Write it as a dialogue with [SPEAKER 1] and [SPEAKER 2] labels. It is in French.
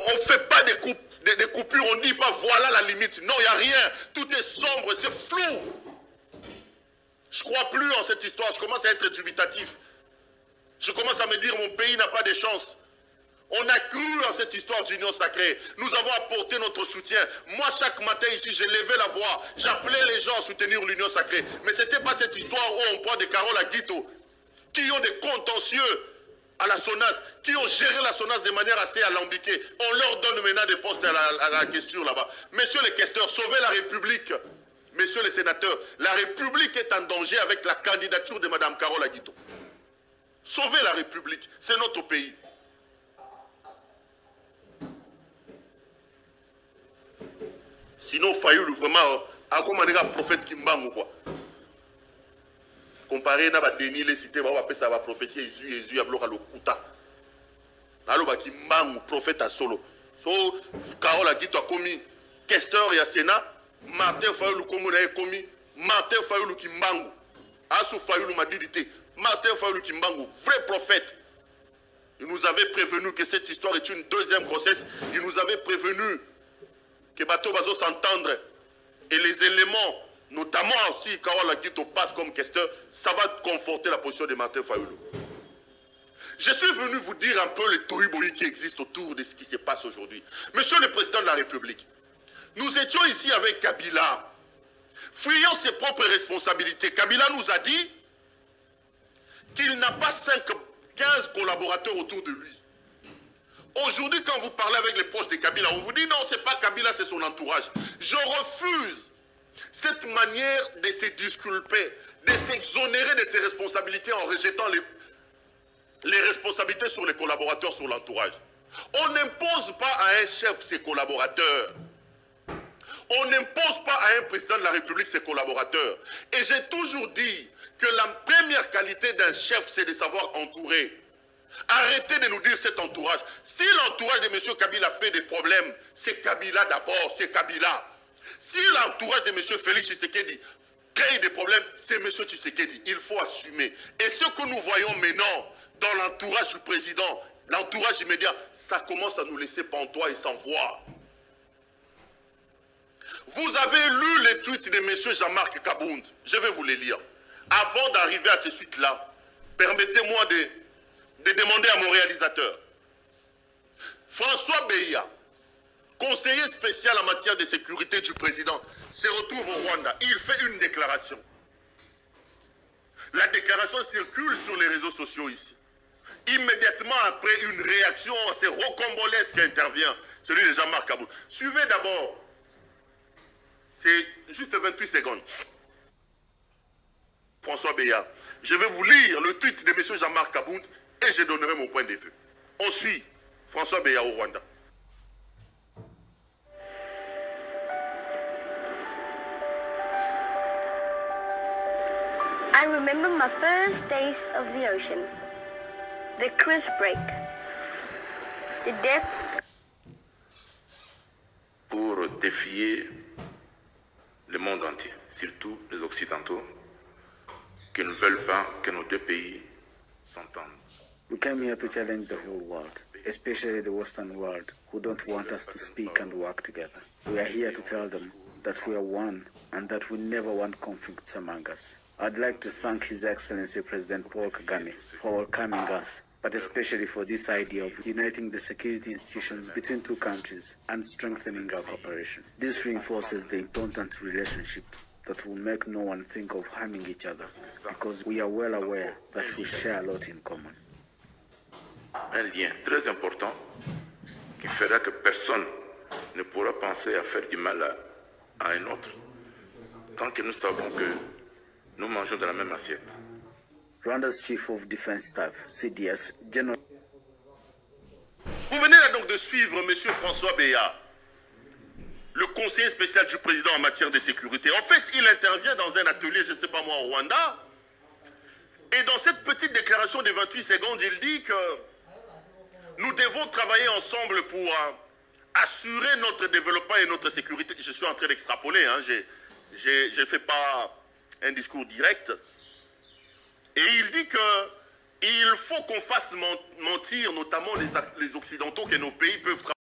[SPEAKER 1] On ne fait pas des coupures, on ne dit pas voilà la limite. Non, il n'y a rien. Tout est sombre, c'est flou. Je ne crois plus en cette histoire. Je commence à être dubitatif. Je commence à me dire mon pays n'a pas de chance. On a cru en cette histoire d'union sacrée. Nous avons apporté notre soutien. Moi, chaque matin ici, j'ai levé la voix. J'appelais les gens à soutenir l'union sacrée. Mais ce n'était pas cette histoire où on parle de Carole Aguito, qui ont des contentieux à la SONAS, qui ont géré la SONAS de manière assez alambiquée. On leur donne maintenant des postes à la question là-bas. Messieurs les questeurs, sauvez la République. Messieurs les sénateurs, la République est en danger avec la candidature de Mme Carole Aguito. Sauvez la République, c'est notre pays. Sinon, Fayoulou, vraiment, à comment on est un prophète qui m'bang quoi. Comparé à Denis, les cités, on va appeler ça prophétie, Jésus, à bloquer le Kouta. Alors, qui m'bang, prophète à solo. So, Carole Aguito a commis, questeur et à Sénat, Martin Fayoulou, comme on a commis, Martin Fayoulou qui m'bang. Assou Fayoulou m'a dit, Martin Fayoulou qui m'bang, vrai prophète. Il nous avait prévenu que cette histoire est une deuxième grossesse. Il nous avait prévenu que Bateau va s'entendre. Et les éléments, notamment aussi quand la Aguito passe comme questeur, ça va conforter la position de Martin Fayoulou. Je suis venu vous dire un peu les tohubohu qui existent autour de ce qui se passe aujourd'hui. Monsieur le Président de la République, nous étions ici avec Kabila, fuyant ses propres responsabilités. Kabila nous a dit qu'il n'a pas 15 collaborateurs autour de lui. Aujourd'hui, quand vous parlez avec les proches de Kabila, on vous dit non, c'est pas Kabila, c'est son entourage. Je refuse cette manière de se disculper, de s'exonérer de ses responsabilités en rejetant les responsabilités sur les collaborateurs, sur l'entourage. On n'impose pas à un chef ses collaborateurs. On n'impose pas à un président de la République ses collaborateurs. Et j'ai toujours dit que la première qualité d'un chef, c'est de savoir entourer. Arrêtez de nous dire cet entourage. Si l'entourage de M. Kabila fait des problèmes, c'est Kabila d'abord, c'est Kabila. Si l'entourage de M. Félix Tshisekedi crée des problèmes, c'est M. Tshisekedi. Il faut assumer. Et ce que nous voyons maintenant dans l'entourage du président, l'entourage immédiat, ça commence à nous laisser pantois et sans voix. Vous avez lu les tweets de M. Jean-Marc Kabound. Je vais vous les lire. Avant d'arriver à ces suites-là, permettez-moi de demander à mon réalisateur. François Beya, conseiller spécial en matière de sécurité du président, se retrouve au Rwanda. Il fait une déclaration. La déclaration circule sur les réseaux sociaux ici. Immédiatement après, une réaction assez rocambolesque qui intervient, celui de Jean-Marc Kabound. Suivez d'abord. C'est juste 28 secondes. François Beya, je vais vous lire le tweet de M. Jean-Marc Kabound et je donnerai mon point de vue. On suit François Beya au Rwanda.
[SPEAKER 2] I remember my first days of the ocean, the crisp break, the depth.
[SPEAKER 3] Pour défier le monde entier, surtout les Occidentaux, qui ne veulent pas que nos deux pays s'entendent.
[SPEAKER 4] We came here to challenge the whole world, especially the Western world, who don't want us to speak and work together. We are here to tell them that we are one and that we never want conflicts among us. I'd like to thank His Excellency President Paul Kagame for welcoming us, but especially for this idea of uniting the security institutions between two countries and strengthening our cooperation. This reinforces the important relationship that will make no one think of harming each other, because we are well aware that we share a lot in common.
[SPEAKER 3] Un lien très important qui fera que personne ne pourra penser à faire du mal à un autre, tant que nous savons que nous mangeons de la même assiette.
[SPEAKER 4] Rwanda's Chief of Defense Staff, CDS, General.
[SPEAKER 1] Vous venez là donc de suivre M. François Beya, le conseiller spécial du président en matière de sécurité. En fait, il intervient dans un atelier, je ne sais pas moi, au Rwanda. Et dans cette petite déclaration de 28 secondes, il dit que nous devons travailler ensemble pour assurer notre développement et notre sécurité. Je suis en train d'extrapoler, hein, je ne fais pas un discours direct. Et il dit qu'il faut qu'on fasse mentir notamment les Occidentaux, que nos pays peuvent travailler.